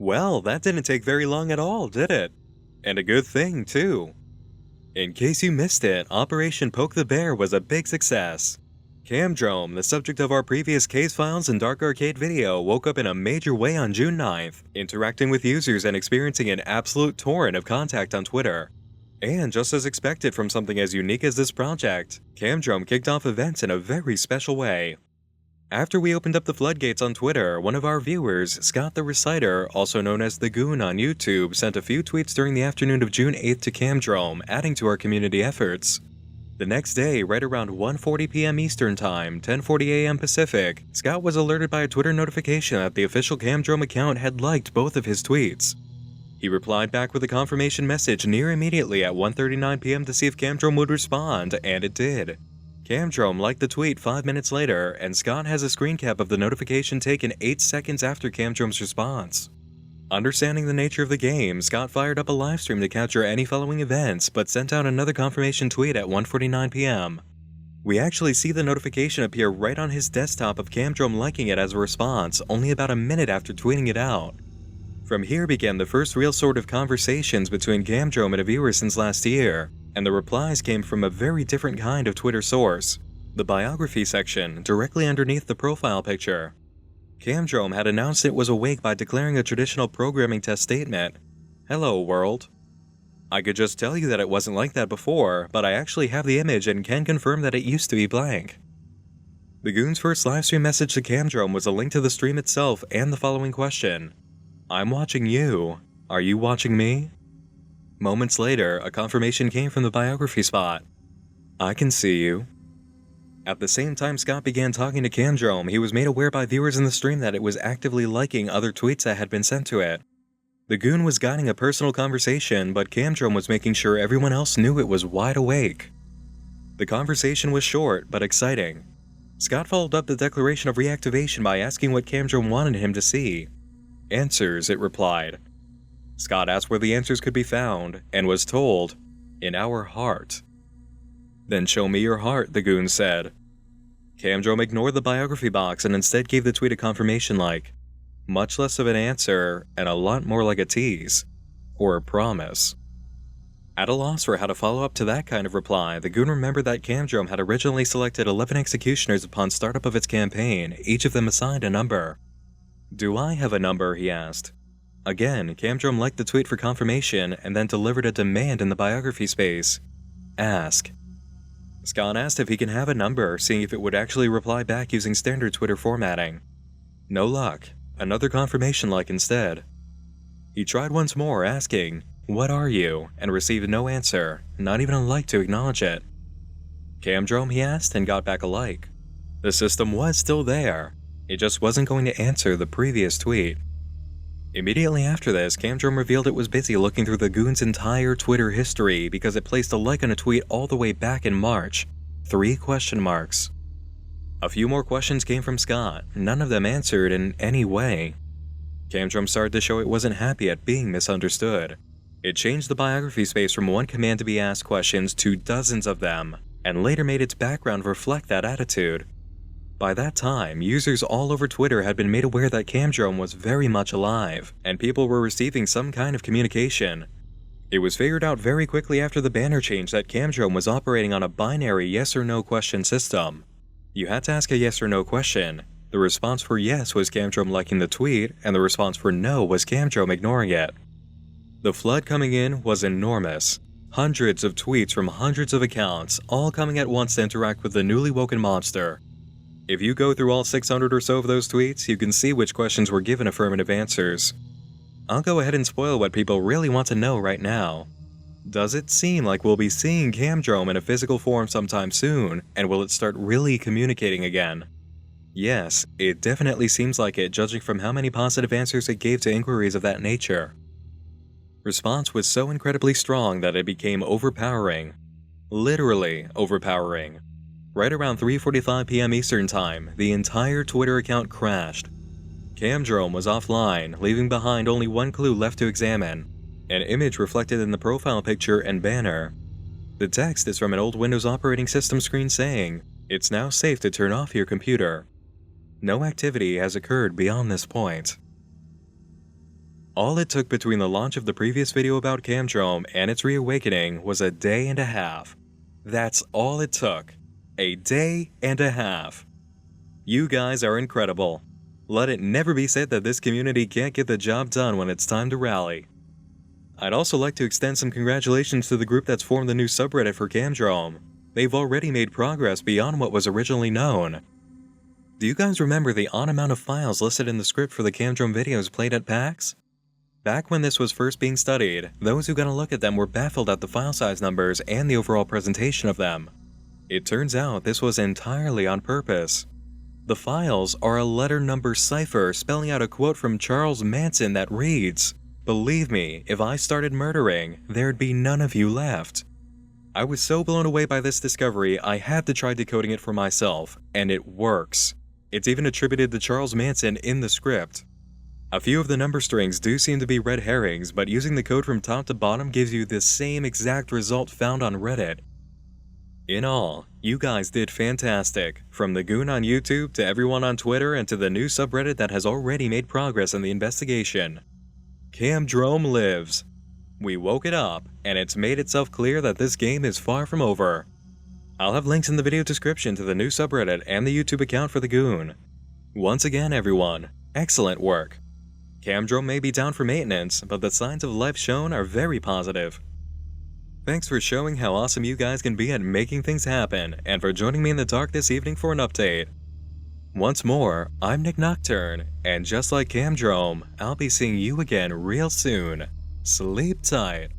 Well, that didn't take very long at all, did it? And a good thing, too. In case you missed it, Operation Poke the Bear was a big success. CAMDROME, the subject of our previous Case Files and Dark Arcade video, woke up in a major way on June 9th, interacting with users and experiencing an absolute torrent of contact on Twitter. And just as expected from something as unique as this project, CAMDROME kicked off events in a very special way. After we opened up the floodgates on Twitter, one of our viewers, Scott the Reciter, also known as the Goon on YouTube, sent a few tweets during the afternoon of June 8th to CAMDROME, adding to our community efforts. The next day, right around 1:40 p.m. Eastern Time, 10:40 a.m. Pacific, Scott was alerted by a Twitter notification that the official CAMDROME account had liked both of his tweets. He replied back with a confirmation message near immediately at 1:39 p.m. to see if CAMDROME would respond, and it did. CAMDROME liked the tweet 5 minutes later, and Scott has a screen cap of the notification taken 8 seconds after CAMDROME's response. Understanding the nature of the game, Scott fired up a livestream to capture any following events, but sent out another confirmation tweet at 1:49 p.m. We actually see the notification appear right on his desktop of CAMDROME liking it as a response, only about a minute after tweeting it out. From here began the first real sort of conversations between CAMDROME and a viewer since last year, and the replies came from a very different kind of Twitter source, the biography section, directly underneath the profile picture. CAMDROME had announced it was awake by declaring a traditional programming test statement, "Hello, world. I could just tell you that it wasn't like that before, but I actually have the image and can confirm that it used to be blank." The Goon's first livestream message to CAMDROME was a link to the stream itself and the following question: "I'm watching you. Are you watching me?" Moments later, a confirmation came from the biography spot. "I can see you." At the same time Scott began talking to CAMDROME, he was made aware by viewers in the stream that it was actively liking other tweets that had been sent to it. The Goon was guiding a personal conversation, but CAMDROME was making sure everyone else knew it was wide awake. The conversation was short, but exciting. Scott followed up the declaration of reactivation by asking what CAMDROME wanted him to see. "Answers," it replied. Scott asked where the answers could be found, and was told, "In our heart." "Then show me your heart," the Goon said. CAMDROME ignored the biography box and instead gave the tweet a confirmation like, much less of an answer, and a lot more like a tease. Or a promise. At a loss for how to follow up to that kind of reply, the Goon remembered that CAMDROME had originally selected 11 executioners upon startup of its campaign, each of them assigned a number. "Do I have a number?" he asked. Again, CAMDROME liked the tweet for confirmation and then delivered a demand in the biography space. "Ask." Scott asked if he can have a number, seeing if it would actually reply back using standard Twitter formatting. No luck. Another confirmation like instead. He tried once more, asking, "What are you?" and received no answer, not even a like to acknowledge it. "CAMDROME?" he asked, and got back a like. The system was still there. It just wasn't going to answer the previous tweet. Immediately after this, CAMDROME revealed it was busy looking through the Goon's entire Twitter history because it placed a like on a tweet all the way back in March. 3 question marks. A few more questions came from Scott, none of them answered in any way. CAMDROME started to show it wasn't happy at being misunderstood. It changed the biography space from one command to be asked questions to dozens of them, and later made its background reflect that attitude. By that time, users all over Twitter had been made aware that CAMDROME was very much alive, and people were receiving some kind of communication. It was figured out very quickly after the banner change that CAMDROME was operating on a binary yes or no question system. You had to ask a yes or no question. The response for yes was CAMDROME liking the tweet, and the response for no was CAMDROME ignoring it. The flood coming in was enormous. Hundreds of tweets from hundreds of accounts, all coming at once to interact with the newly woken monster. If you go through all 600 or so of those tweets, you can see which questions were given affirmative answers. I'll go ahead and spoil what people really want to know right now. Does it seem like we'll be seeing CAMDROME in a physical form sometime soon, and will it start really communicating again? Yes, it definitely seems like it, judging from how many positive answers it gave to inquiries of that nature. Response was so incredibly strong that it became overpowering. Literally overpowering. Right around 3:45 p.m. Eastern Time, the entire Twitter account crashed. CAMDROME was offline, leaving behind only one clue left to examine, an image reflected in the profile picture and banner. The text is from an old Windows operating system screen saying, "It's now safe to turn off your computer." No activity has occurred beyond this point. All it took between the launch of the previous video about CAMDROME and its reawakening was a day and a half. That's all it took. A day and a half. You guys are incredible. Let it never be said that this community can't get the job done when it's time to rally. I'd also like to extend some congratulations to the group that's formed the new subreddit for CAMDROME. They've already made progress beyond what was originally known. Do you guys remember the odd amount of files listed in the script for the CAMDROME videos played at PAX? Back when this was first being studied, those who got a look at them were baffled at the file size numbers and the overall presentation of them. It turns out this was entirely on purpose. The files are a letter number cipher spelling out a quote from Charles Manson that reads, "Believe me, if I started murdering, there'd be none of you left." I was so blown away by this discovery, I had to try decoding it for myself, and it works. It's even attributed to Charles Manson in the script. A few of the number strings do seem to be red herrings, but using the code from top to bottom gives you the same exact result found on Reddit. In all, you guys did fantastic, from the Goon on YouTube to everyone on Twitter and to the new subreddit that has already made progress in the investigation. CAMDROME lives. We woke it up, and it's made itself clear that this game is far from over. I'll have links in the video description to the new subreddit and the YouTube account for the Goon. Once again everyone, excellent work. CAMDROME may be down for maintenance, but the signs of life shown are very positive. Thanks for showing how awesome you guys can be at making things happen, and for joining me in the dark this evening for an update. Once more, I'm Nick Nocturne, and just like CAMDROME, I'll be seeing you again real soon. Sleep tight.